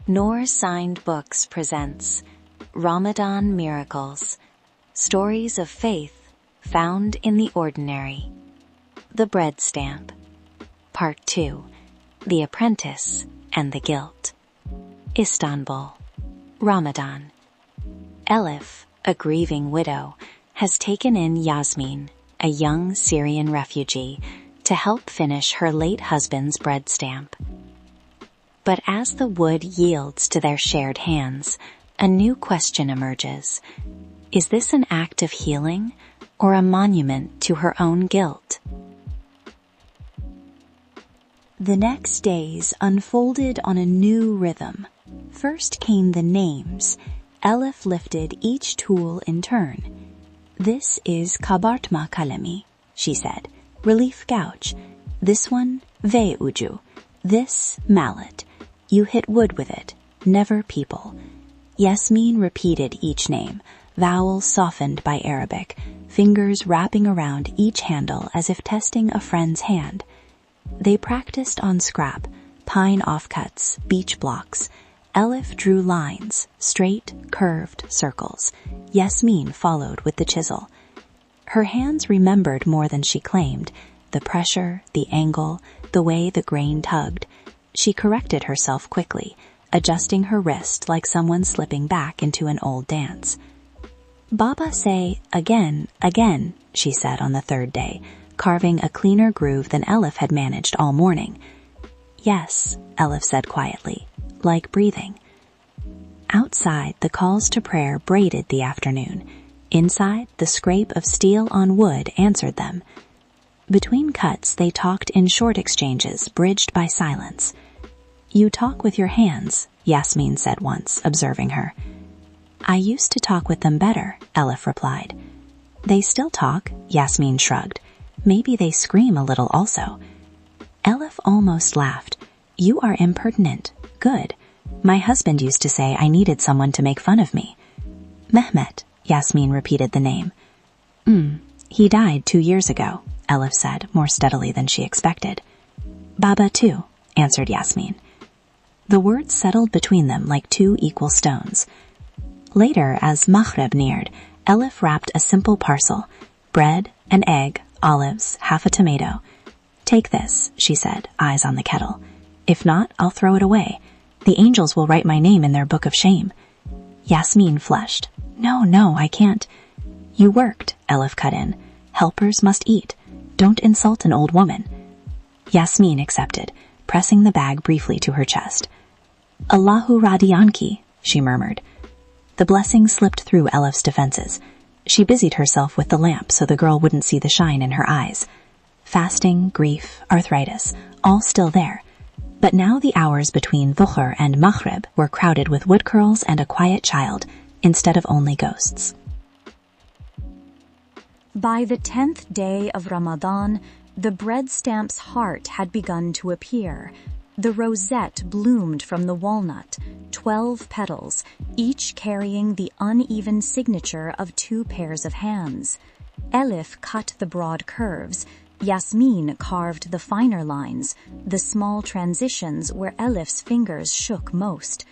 Noorsign Books presents Ramadan Miracles, Stories of Faith Found in the Ordinary. The Bread Stamp. Part 2, The Apprentice and the Guilt. Istanbul, Ramadan. Elif, a grieving widow, has taken in Yasmin, a young Syrian refugee, to help finish her late husband's bread stamp. But as the wood yields to their shared hands, a new question emerges. Is this an act of healing or a monument to her own guilt? The next days unfolded on a new rhythm. First came the names. Elif lifted each tool in turn. "This is kabartma kalemi," she said, "relief gouge. This one, ve uju. This, mallet. You hit wood with it, never people." Yasmin repeated each name, vowels softened by Arabic, fingers wrapping around each handle as if testing a friend's hand. They practiced on scrap, pine offcuts, beech blocks. Elif drew lines, straight, curved circles. Yasmin followed with the chisel. Her hands remembered more than she claimed, the pressure, the angle, the way the grain tugged. She corrected herself quickly, adjusting her wrist like someone slipping back into an old dance. "Baba say, again, again," she said on the third day, carving a cleaner groove than Elif had managed all morning. "Yes," Elif said quietly, like breathing. Outside, the calls to prayer braided the afternoon. Inside, the scrape of steel on wood answered them. Between cuts, they talked in short exchanges, bridged by silence. "You talk with your hands," Yasmin said once, observing her. "I used to talk with them better," Elif replied. "They still talk," Yasmin shrugged. "Maybe they scream a little also." Elif almost laughed. "You are impertinent. Good. My husband used to say I needed someone to make fun of me." "Mehmet," Yasmin repeated the name. He died 2 years ago," Elif said, more steadily than she expected. "Baba too," answered Yasmin. The words settled between them like two equal stones. Later, as Maghrib neared, Elif wrapped a simple parcel: bread, an egg, olives, half a tomato. "Take this," she said, eyes on the kettle. "If not, I'll throw it away. The angels will write my name in their book of shame." Yasmin flushed. No, I can't." "You worked," Elif cut in. "Helpers must eat. Don't insult an old woman." Yasmin accepted, pressing the bag briefly to her chest. "Allahu Radianki," she murmured. The blessing slipped through Elif's defenses. She busied herself with the lamp so the girl wouldn't see the shine in her eyes. Fasting, grief, arthritis, all still there. But now the hours between Dhuhr and Maghrib were crowded with wood curls and a quiet child, instead of only ghosts. By the 10th day of Ramadan, the bread stamp's heart had begun to appear. The rosette bloomed from the walnut, 12 petals, each carrying the uneven signature of 2 pairs of hands. Elif cut the broad curves. Yasmin carved the finer lines, the small transitions where Elif's fingers shook most.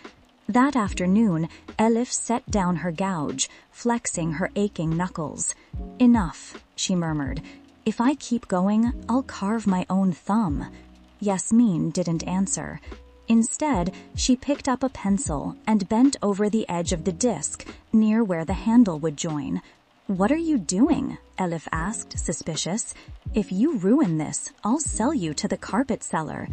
That afternoon, Elif set down her gouge, flexing her aching knuckles. "Enough," she murmured. "If I keep going, I'll carve my own thumb." Yasmin didn't answer. Instead, she picked up a pencil and bent over the edge of the disc, near where the handle would join. "What are you doing?" Elif asked, suspicious. "If you ruin this, I'll sell you to the carpet seller."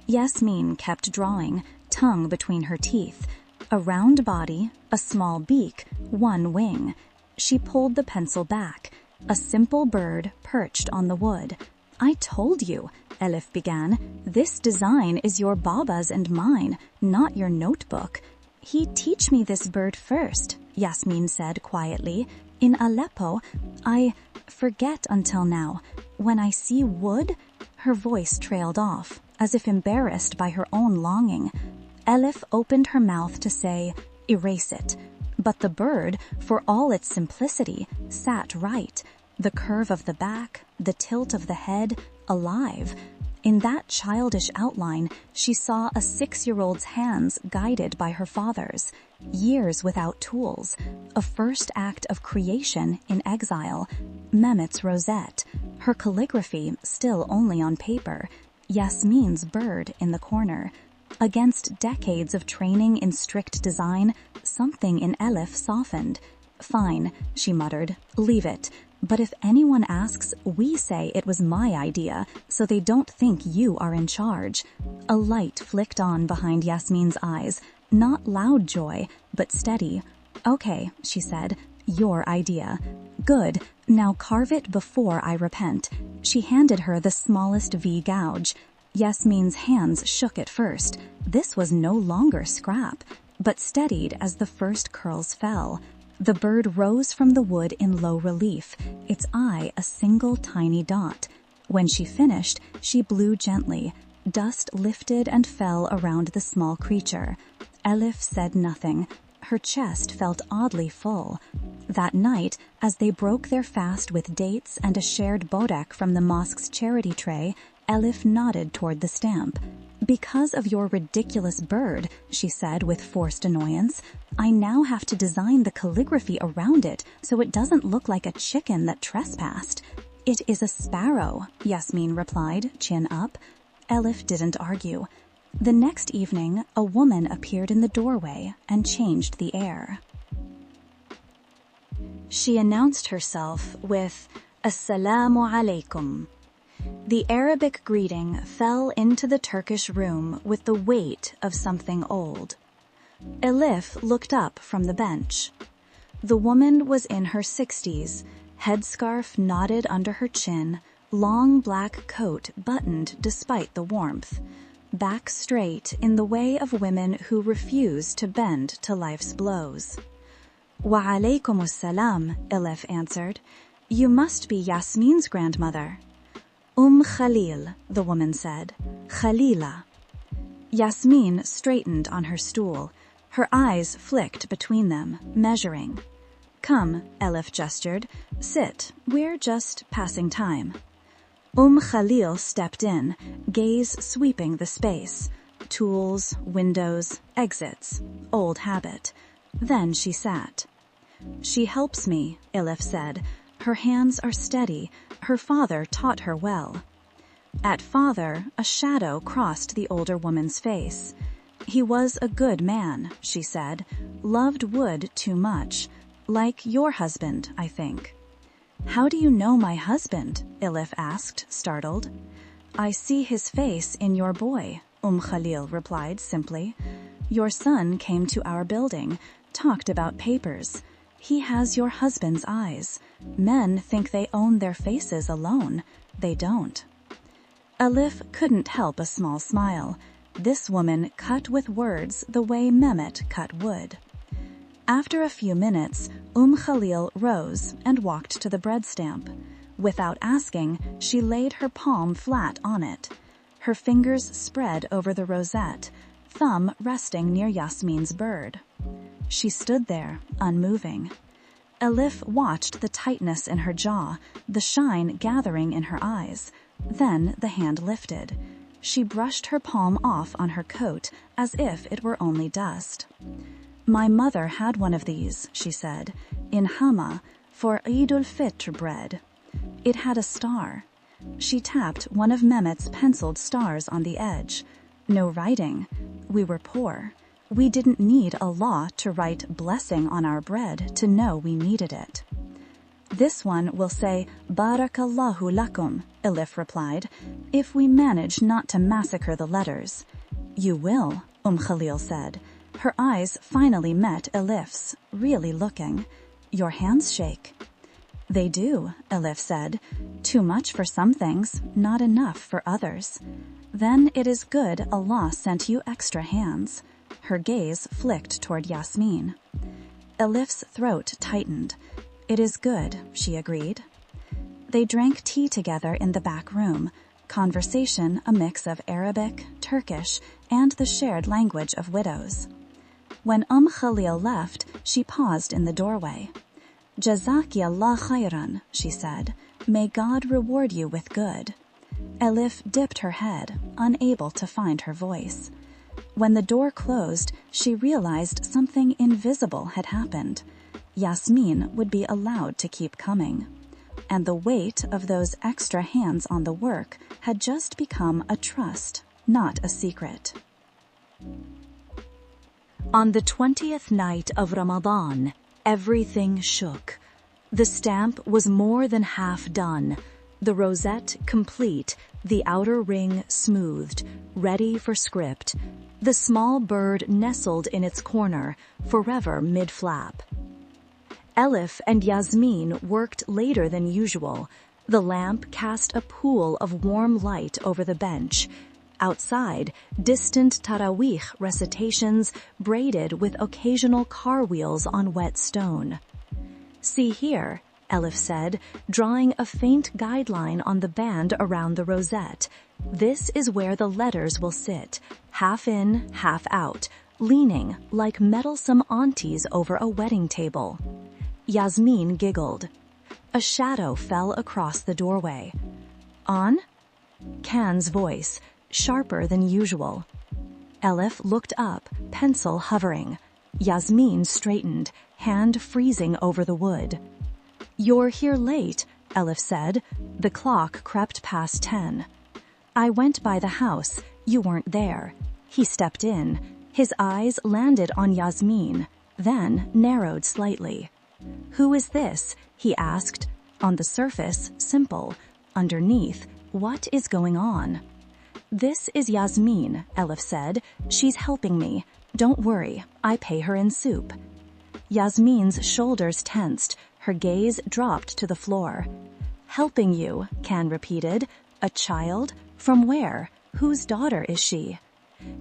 Yasmin kept drawing, tongue between her teeth. A round body, a small beak, 1 wing. She pulled the pencil back. A simple bird perched on the wood. "I told you," Elif began. "This design is your Baba's and mine, not your notebook." "He teach me this bird first," Yasmin said quietly. "In Aleppo, I forget until now. When I see wood," her voice trailed off, as if embarrassed by her own longing. Elif opened her mouth to say, "Erase it." But the bird, for all its simplicity, sat right. The curve of the back, the tilt of the head, alive. In that childish outline, she saw a 6-year-old's hands guided by her father's, years without tools, a first act of creation in exile, Mehmet's rosette, her calligraphy still only on paper, Yasmin's bird in the corner. Against decades of training in strict design, something in Elif softened. "Fine," she muttered, "leave it. But if anyone asks, we say it was my idea, so they don't think you are in charge." A light flicked on behind Yasmin's eyes, not loud joy, but steady. "Okay," she said, "your idea. Good, now carve it before I repent." She handed her the smallest V gouge. Yasmin's hands shook at first. This was no longer scrap, but steadied as the first curls fell. The bird rose from the wood in low relief, its eye a single tiny dot. When she finished, she blew gently. Dust lifted and fell around the small creature. Elif said nothing. Her chest felt oddly full. That night, as they broke their fast with dates and a shared bodek from the mosque's charity tray, Elif nodded toward the stamp. "Because of your ridiculous bird," she said with forced annoyance, "I now have to design the calligraphy around it so it doesn't look like a chicken that trespassed." "It is a sparrow," Yasmin replied, chin up. Elif didn't argue. The next evening, a woman appeared in the doorway and changed the air. She announced herself with "Assalamu alaikum." The Arabic greeting fell into the Turkish room with the weight of something old. Elif looked up from the bench. The woman was in her 60s, headscarf knotted under her chin, long black coat buttoned despite the warmth, back straight in the way of women who refuse to bend to life's blows. "Wa alaykum assalam," Elif answered. "You must be Yasmin's grandmother." Khalil," the woman said. "Khalila." Yasmin straightened on her stool. Her eyes flicked between them, measuring. "Come," Elif gestured. "Sit, we're just passing time." Khalil stepped in, gaze sweeping the space. Tools, windows, exits. Old habit. Then she sat. "She helps me," Elif said. "Her hands are steady. Her father taught her well." At father, a shadow crossed the older woman's face. "He was a good man," she said. "Loved wood too much. Like your husband, I think." "How do you know my husband?" Elif asked, startled. "I see his face in your boy," Khalil replied simply. "Your son came to our building, talked about papers. He has your husband's eyes. Men think they own their faces alone. They don't." Elif couldn't help a small smile. This woman cut with words the way Mehmet cut wood. After a few minutes, Khalil rose and walked to the bread stamp. Without asking, she laid her palm flat on it. Her fingers spread over the rosette, thumb resting near Yasmin's bird. She stood there, unmoving. Elif watched the tightness in her jaw, the shine gathering in her eyes. Then the hand lifted. She brushed her palm off on her coat as if it were only dust. "My mother had one of these," she said, "in Hama, for Eid al-Fitr bread. It had a star." She tapped one of Mehmet's penciled stars on the edge. "No writing. We were poor. We didn't need a law to write blessing on our bread to know we needed it." "This one will say, Barakallahu lakum," Elif replied, "if we manage not to massacre the letters." "You will," Khalil said. Her eyes finally met Elif's, really looking. "Your hands shake." "They do," Elif said. "Too much for some things, not enough for others. Then it is good Allah sent you extra hands." Her gaze flicked toward Yasmin. Elif's throat tightened. "It is good," she agreed. They drank tea together in the back room, conversation a mix of Arabic, Turkish, and the shared language of widows. When Khalil left, she paused in the doorway. "Jazaki Allah khairan," she said. "May God reward you with good." Elif dipped her head, unable to find her voice. When the door closed, she realized something invisible had happened. Yasmin would be allowed to keep coming. And the weight of those extra hands on the work had just become a trust, not a secret. On the 20th night of Ramadan, everything shook. The stamp was more than half done, the rosette complete, the outer ring smoothed, ready for script. The small bird nestled in its corner, forever mid-flap. Elif and Yasmin worked later than usual. The lamp cast a pool of warm light over the bench. Outside, distant Taraweeh recitations braided with occasional car wheels on wet stone. "See here," Elif said, drawing a faint guideline on the band around the rosette. "This is where the letters will sit, half in, half out, leaning like meddlesome aunties over a wedding table." Yasmin giggled. A shadow fell across the doorway. "On?" Can's voice, sharper than usual. Elif looked up, pencil hovering. Yasmin straightened, hand freezing over the wood. "You're here late," Elif said. The clock crept past 10. "I went by the house. You weren't there." He stepped in. His eyes landed on Yasmin, then narrowed slightly. "Who is this?" he asked. On the surface, simple. Underneath, what is going on? "This is Yasmin," Elif said. "She's helping me. Don't worry, I pay her in soup." Yasmin's shoulders tensed. Her gaze dropped to the floor. "Helping you," Can repeated. "A child? From where? Whose daughter is she?"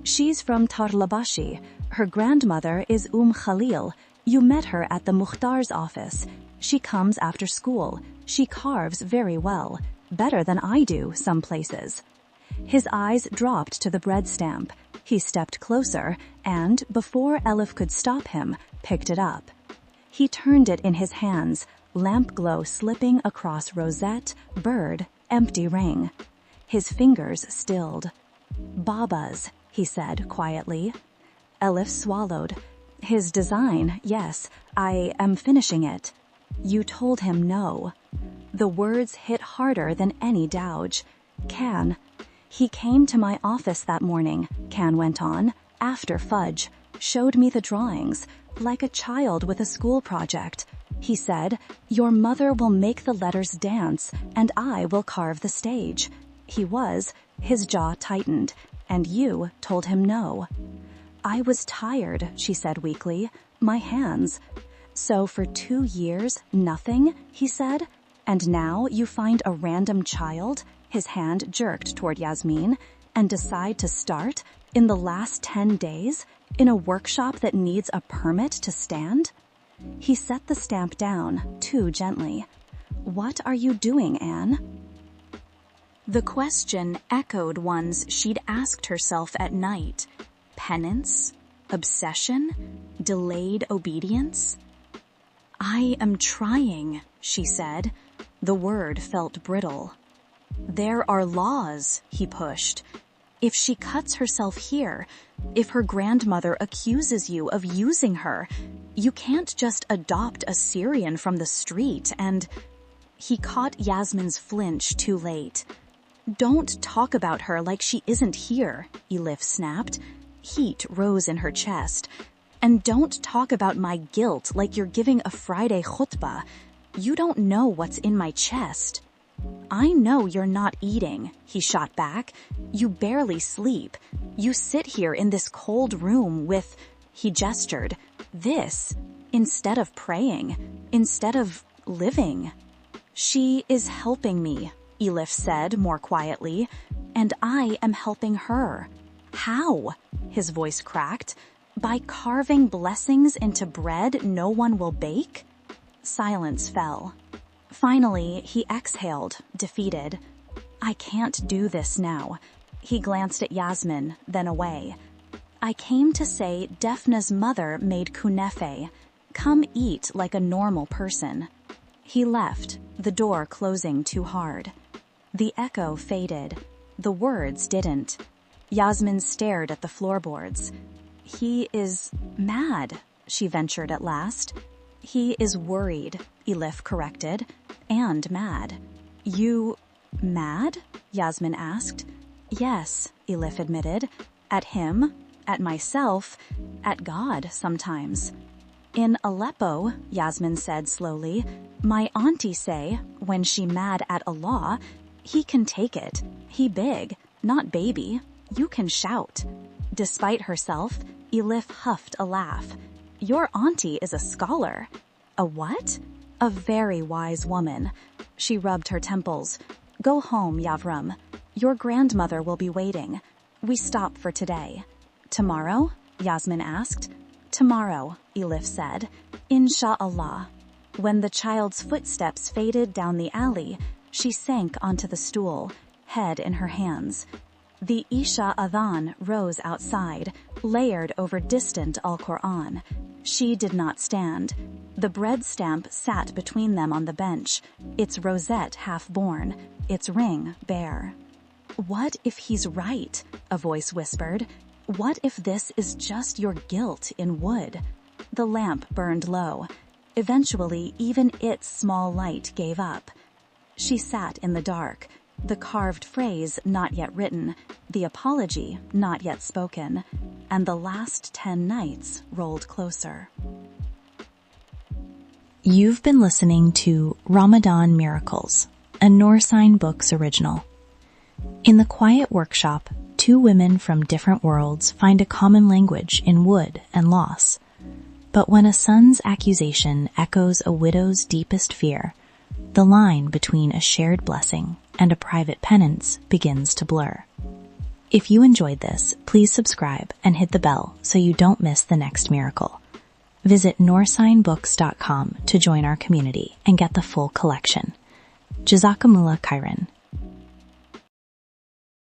"She's from Tarlabashi. Her grandmother is Khalil. You met her at the Mukhtar's office. She comes after school. She carves very well. Better than I do, some places." His eyes dropped to the bread stamp. He stepped closer and, before Elif could stop him, picked it up. He turned it in his hands, lamp glow slipping across rosette, bird, empty ring. His fingers stilled. "Baba's," he said quietly. Elif swallowed. "His design, yes, I am finishing it." "You told him no." The words hit harder than any douge. "Can." "He came to my office that morning," Can went on, "after fudge, showed me the drawings, like a child with a school project. He said, 'Your mother will make the letters dance, and I will carve the stage.' His jaw tightened, and you told him no." "I was tired," she said weakly. "My hands." "So for 2 years, nothing?" he said. "And now you find a random child," his hand jerked toward Yasmin, "and decide to start, in the last 10 days, in a workshop that needs a permit to stand?" He set the stamp down, too gently. "What are you doing, Anne?" The question echoed ones she'd asked herself at night. Penance? Obsession? Delayed obedience? "I am trying," she said. The word felt brittle. "There are laws," he pushed. "If she cuts herself here, if her grandmother accuses you of using her, you can't just adopt a Syrian from the street and—" He caught Yasmin's flinch too late. "Don't talk about her like she isn't here," Elif snapped. Heat rose in her chest. "And don't talk about my guilt like you're giving a Friday khutbah. You don't know what's in my chest." "I know you're not eating," he shot back. "You barely sleep. You sit here in this cold room with," he gestured, "this, instead of praying, instead of living." "She is helping me," Elif said more quietly, "and I am helping her." "How?" His voice cracked. "By carving blessings into bread no one will bake?" Silence fell. Finally, he exhaled, defeated. "I can't do this now." He glanced at Yasmin, then away. "I came to say Defna's mother made kunefe. Come eat like a normal person." He left, the door closing too hard. The echo faded. The words didn't. Yasmin stared at the floorboards. "He is mad," she ventured at last. "He is worried," Elif corrected, "and mad." "You mad?" Yasmin asked. "Yes," Elif admitted. "At him, at myself, at God sometimes." "In Aleppo," Yasmin said slowly, "my auntie say, when she mad at Allah, he can take it. He big, not baby. You can shout." Despite herself, Elif huffed a laugh. "Your auntie is a scholar." "A what?" "A very wise woman." She rubbed her temples. "Go home, Yavrum. Your grandmother will be waiting. We stop for today." "Tomorrow?" Yasmin asked. "Tomorrow," Elif said. "Insha'Allah." When the child's footsteps faded down the alley, she sank onto the stool, head in her hands. The Isha Adhan rose outside, layered over distant Al-Quran. She did not stand. The bread stamp sat between them on the bench, its rosette half-born, its ring bare. "What if he's right?" a voice whispered. "What if this is just your guilt in wood?" The lamp burned low. Eventually, even its small light gave up. She sat in the dark, the carved phrase not yet written, the apology not yet spoken, and the last 10 nights rolled closer. You've been listening to Ramadan Miracles, a Noorsign Books original. In the quiet workshop, 2 women from different worlds find a common language in wood and loss. But when a son's accusation echoes a widow's deepest fear, the line between a shared blessing and a private penance begins to blur. If you enjoyed this, please subscribe and hit the bell so you don't miss the next miracle. Visit noorsignbooks.com to join our community and get the full collection. Jazakumullah khairan.